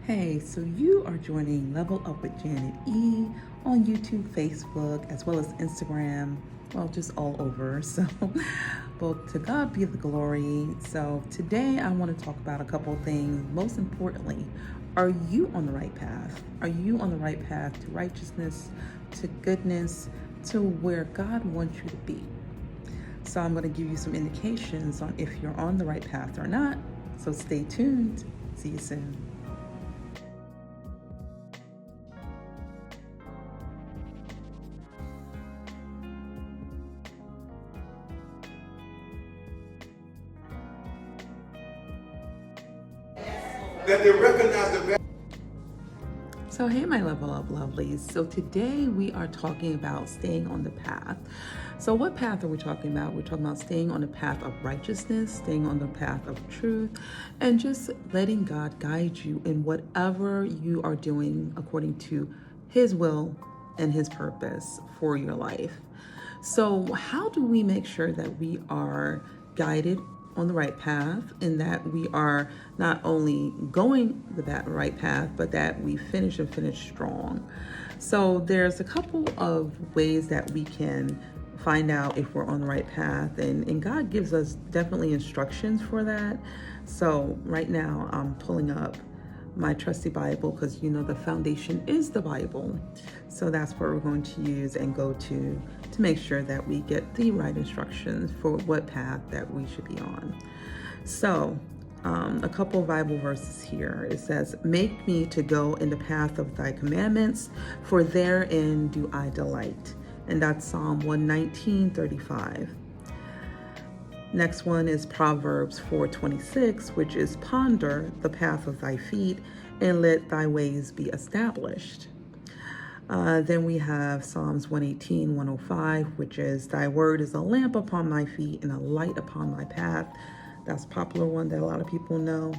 Hey, so you are joining Level Up with Janet E on YouTube, Facebook, as well as Instagram, well, just all over. So, well, to God be the glory. So, today I want to talk about a couple of things. Most importantly, are you on the right path? Are you on the right path to righteousness, to goodness, to where God wants you to be? So, I'm going to give you some indications on if you're on the right path or not. So, stay tuned. See you soon. That they recognize the value. So, hey, my level up lovelies. So, today we are talking about staying on the path. So, what path are we talking about? We're talking about staying on the path of righteousness, staying on the path of truth, and just letting God guide you in whatever you are doing according to His will and His purpose for your life. So, how do we make sure that we are guided on the right path and that we are not only going that right path, but that we finish and finish strong? So, there's a couple of ways that we can find out if we're on the right path, and God gives us definitely instructions for that. So, right now, I'm pulling up my trusty Bible because the foundation is the Bible. So that's what we're going to use and go to make sure that we get the right instructions for what path that we should be on. So a couple of Bible verses here. It says, "Make me to go in the path of thy commandments, for therein do I delight." And that's Psalm 119:35. Next one is Proverbs 4:26, which is, "Ponder the path of thy feet, and let thy ways be established." Then we have Psalms 118:105, which is, "Thy word is a lamp upon my feet and a light upon my path." That's a popular one that a lot of people know.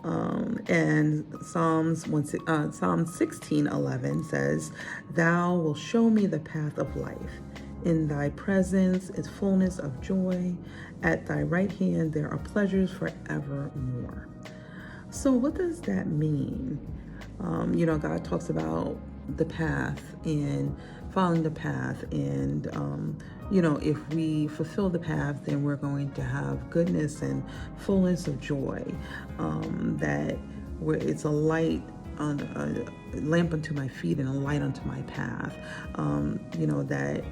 And Psalm 16:11 says, "Thou wilt show me the path of life. In thy presence is fullness of joy. At thy right hand there are pleasures forevermore." So what does that mean? God talks about the path and following the path. And, if we fulfill the path, then we're going to have goodness and fullness of joy. That where it's a light on a lamp unto my feet and a light unto my path. That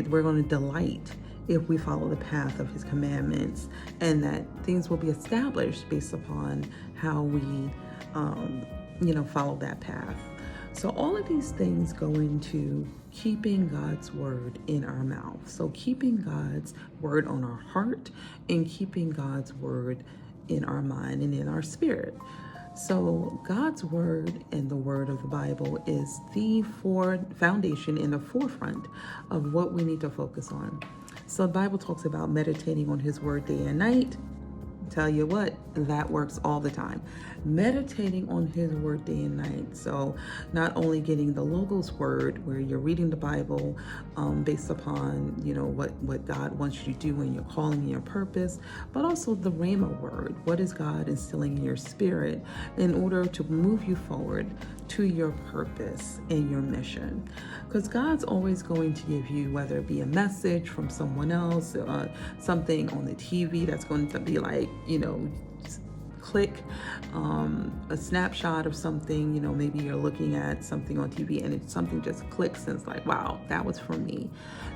we're going to delight if we follow the path of His commandments, and that things will be established based upon how we, follow that path. So all of these things go into keeping God's word in our mouth. So keeping God's word on our heart and keeping God's word in our mind and in our spirit. So God's word and the word of the Bible is the foundation in the forefront of what we need to focus on. So the Bible talks about meditating on His word day and night. Tell you what, that works all the time. Meditating on His word day and night. So not only getting the Logos word, where you're reading the Bible based upon what God wants you to do when you're calling in your purpose, but also the Rhema word. What is God instilling in your spirit in order to move you forward to your purpose and your mission? Because God's always going to give you, whether it be a message from someone else, something on the TV that's going to be like, click, a snapshot of something. Maybe you're looking at something on TV and something just clicks and it's like, wow, that was for me.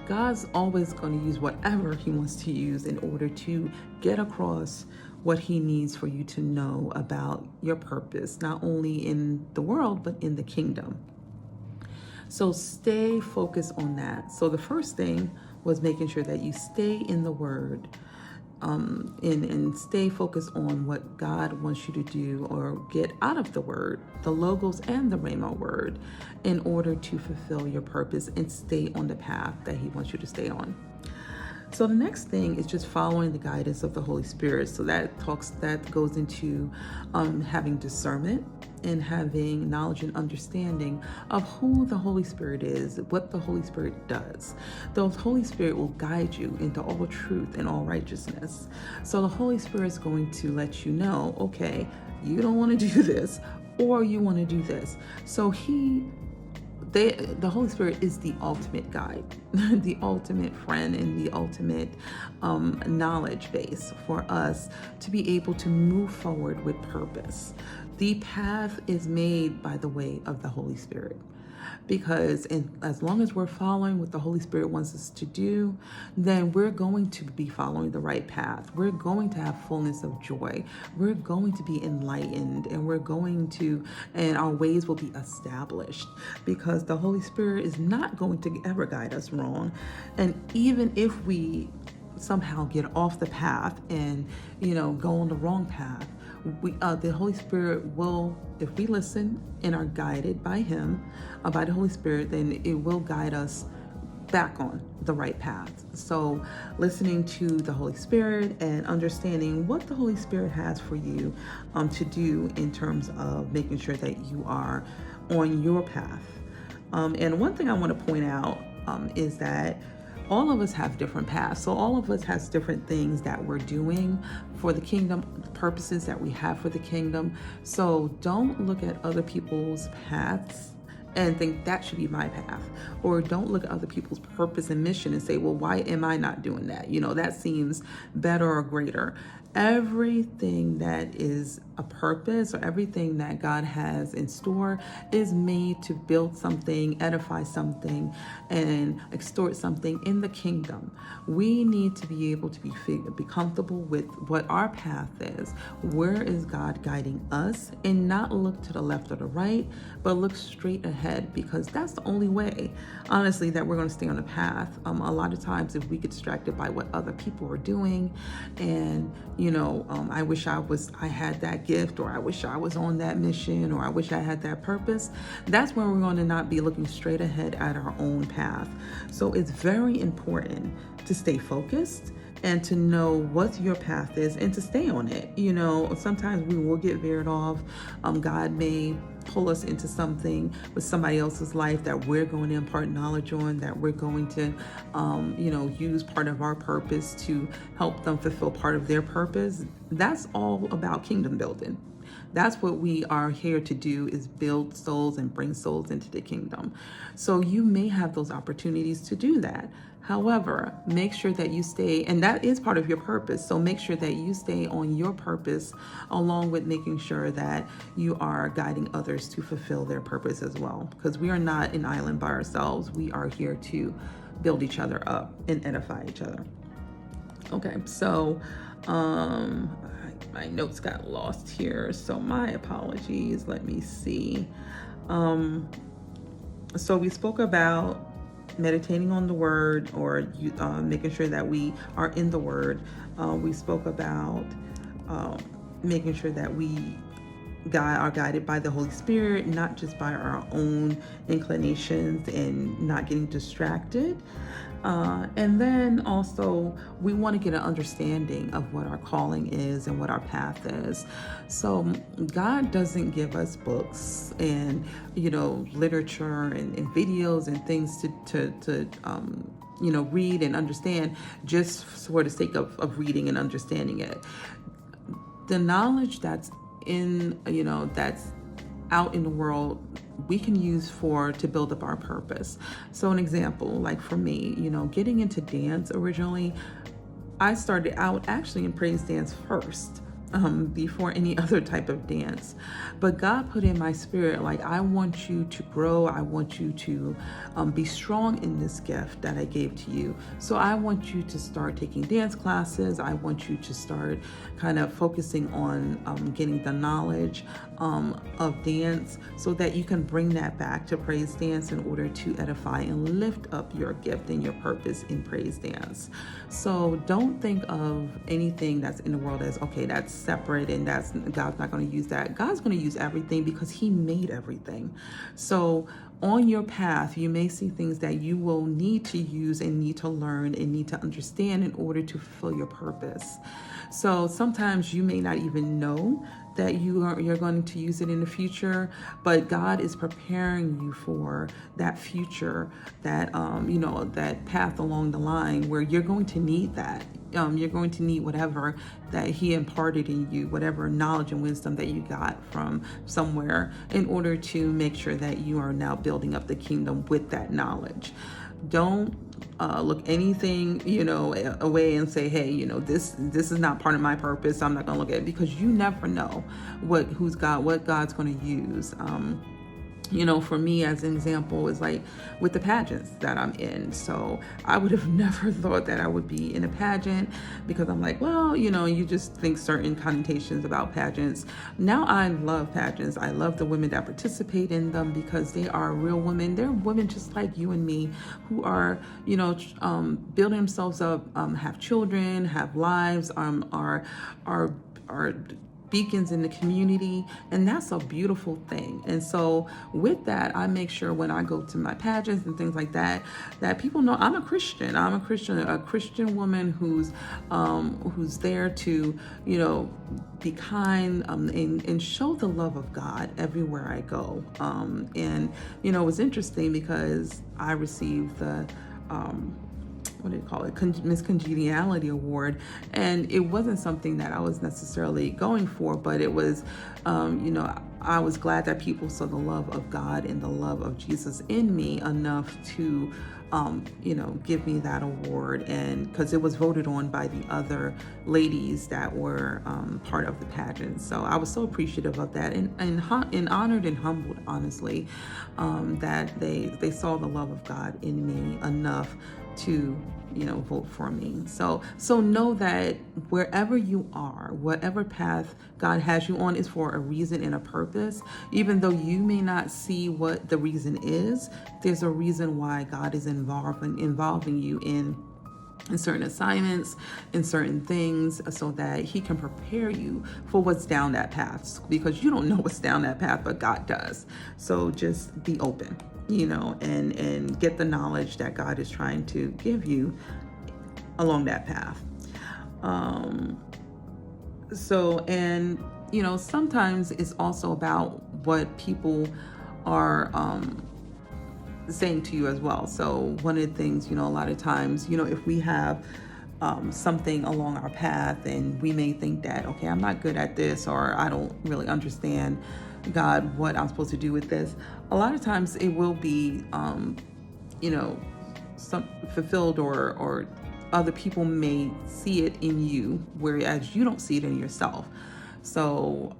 God's always going to use whatever He wants to use in order to get across what He needs for you to know about your purpose, not only in the world, but in the kingdom. So stay focused on that. So the first thing was making sure that you stay in the word, and stay focused on what God wants you to do or get out of the word, the Logos and the Rhema word, in order to fulfill your purpose and stay on the path that He wants you to stay on. So the next thing is just following the guidance of the Holy Spirit. So that goes into having discernment and having knowledge and understanding of who the Holy Spirit is, what the Holy Spirit does. The Holy Spirit will guide you into all truth and all righteousness. So the Holy Spirit is going to let you know, okay, you don't want to do this, or you want to do this. So the Holy Spirit is the ultimate guide, the ultimate friend, and the ultimate knowledge base for us to be able to move forward with purpose. The path is made by the way of the Holy Spirit. Because as long as we're following what the Holy Spirit wants us to do, then we're going to be following the right path. We're going to have fullness of joy. We're going to be enlightened, and our ways will be established, because the Holy Spirit is not going to ever guide us wrong. And even if we somehow get off the path and go on the wrong path, the Holy Spirit will, if we listen and are guided by Him, by the Holy Spirit, then it will guide us back on the right path. So listening to the Holy Spirit and understanding what the Holy Spirit has for you to do in terms of making sure that you are on your path. And one thing I want to point out is that all of us have different paths. So all of us has different things that we're doing for the kingdom, purposes that we have for the kingdom. So don't look at other people's paths and think that should be my path. Or don't look at other people's purpose and mission and say, well, why am I not doing that? That seems better or greater. Everything that is a purpose, or everything that God has in store, is made to build something, edify something, and extort something in the kingdom. We need to be able to be comfortable with what our path is. Where is God guiding us? And not look to the left or the right, but look straight ahead, because that's the only way, honestly, that we're going to stay on the path. A lot of times, if we get distracted by what other people are doing, and I wish I had that gift, or I wish I was on that mission, or I wish I had that purpose, that's when we're going to not be looking straight ahead at our own path. So it's very important to stay focused and to know what your path is and to stay on it. Sometimes we will get veered off. God may pull us into something with somebody else's life that we're going to impart knowledge on, that we're going to, use part of our purpose to help them fulfill part of their purpose. That's all about kingdom building. That's what we are here to do, is build souls and bring souls into the kingdom. So you may have those opportunities to do that. However, make sure that you stay, and that is part of your purpose. So make sure that you stay on your purpose, along with making sure that you are guiding others to fulfill their purpose as well. Because we are not an island by ourselves. We are here to build each other up and edify each other. Okay, so my notes got lost here, so my apologies. Let me see. So we spoke about meditating on the word, or making sure that we are in the word. We spoke about making sure that we are guided by the Holy Spirit, not just by our own inclinations, and not getting distracted. And then also, we want to get an understanding of what our calling is and what our path is. So God doesn't give us books and, literature and videos and things to read and understand just for the sake of reading and understanding it. The knowledge that's that's out in the world, we can use to build up our purpose. So an example, like for me, getting into dance originally, I started out actually in praise dance first. Before any other type of dance. But God put in my spirit, like, I want you to grow. I want you to be strong in this gift that I gave to you. So I want you to start taking dance classes. I want you to start kind of focusing on getting the knowledge of dance, so that you can bring that back to praise dance in order to edify and lift up your gift and your purpose in praise dance. So don't think of anything that's in the world as, okay, that's separate and that's God's not going to use that. God's going to use everything because He made everything. So on your path, you may see things that you will need to use and need to learn and need to understand in order to fulfill your purpose. So sometimes you may not even know that you're going to use it in the future, but God is preparing you for that future, that that path along the line where you're going to need that. You're going to need whatever that He imparted in you, whatever knowledge and wisdom that you got from somewhere, in order to make sure that you are now building up the kingdom with that knowledge. Don't look anything, away and say, hey, this is not part of my purpose. I'm not going to look at it, because you never know what God's going to use. For me, as an example, is like with the pageants that I'm in. So I would have never thought that I would be in a pageant, because I'm like, well, you just think certain connotations about pageants. Now I love pageants. I love the women that participate in them, because they are real women. They're women just like you and me, who are, building themselves up, have children, have lives, are beacons in the community, and that's a beautiful thing. And so with that, I make sure when I go to my pageants and things like that, that people know I'm a Christian. I'm a Christian woman who's there to, be kind, and show the love of God everywhere I go. And it was interesting, because I received the what do you call it, Miss Congeniality Award, and it wasn't something that I was necessarily going for, but it was, I was glad that people saw the love of God and the love of Jesus in me enough to, give me that award, and because it was voted on by the other ladies that were part of the pageant. So I was so appreciative of that, and honored and humbled, honestly, that they saw the love of God in me enough to vote for me. So know that wherever you are, whatever path God has you on, is for a reason and a purpose. Even though you may not see what the reason is, there's a reason why God is involving you in certain assignments, in certain things, so that He can prepare you for what's down that path, because you don't know what's down that path, but God does. So just be open, and get the knowledge that God is trying to give you along that path. Sometimes it's also about what people are saying to you as well. So one of the things, a lot of times, if we have something along our path, and we may think that, okay, I'm not good at this, or I don't really understand, God, what I'm supposed to do with this. A lot of times it will be, some fulfilled, or other people may see it in you, whereas you don't see it in yourself. So,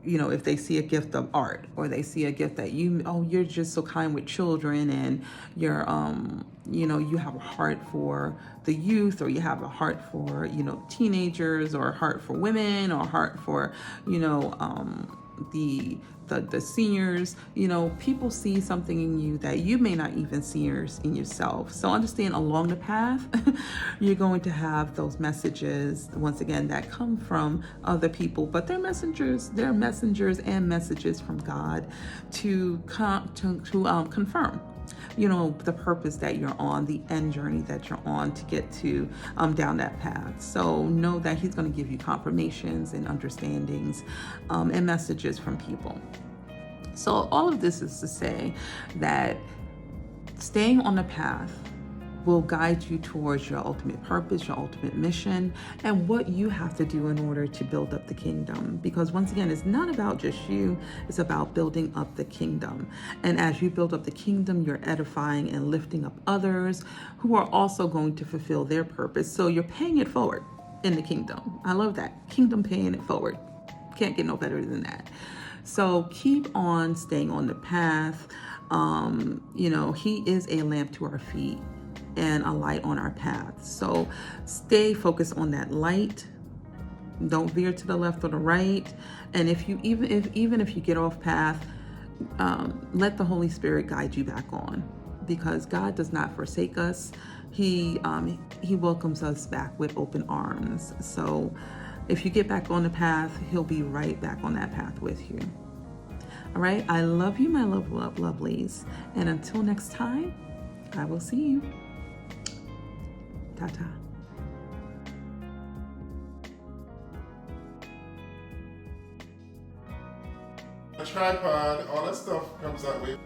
if they see a gift of art, or they see a gift that you're just so kind with children, and you're, you have a heart for the youth, or you have a heart for, teenagers, or a heart for women, or a heart for, the seniors, people see something in you that you may not even see in yourself. So understand, along the path, you're going to have those messages, once again, that come from other people, but they're messengers and messages from God to confirm, the purpose that you're on, the end journey that you're on to get to down that path. So know that He's going to give you confirmations and understandings and messages from people. So all of this is to say that staying on the path will guide you towards your ultimate purpose, your ultimate mission, and what you have to do in order to build up the kingdom. Because once again, it's not about just you, it's about building up the kingdom. And as you build up the kingdom, you're edifying and lifting up others who are also going to fulfill their purpose. So you're paying it forward in the kingdom. I love that. Kingdom paying it forward. Can't get no better than that. So keep on staying on the path. He is a lamp to our feet and a light on our path. So stay focused on that light. Don't veer to the left or the right. And if you even if you get off path, let the Holy Spirit guide you back on, because God does not forsake us. He welcomes us back with open arms. So if you get back on the path, He'll be right back on that path with you. All right. I love you, my lovelies. And until next time, I will see you. Ta-ta. A tripod, all that stuff comes that way.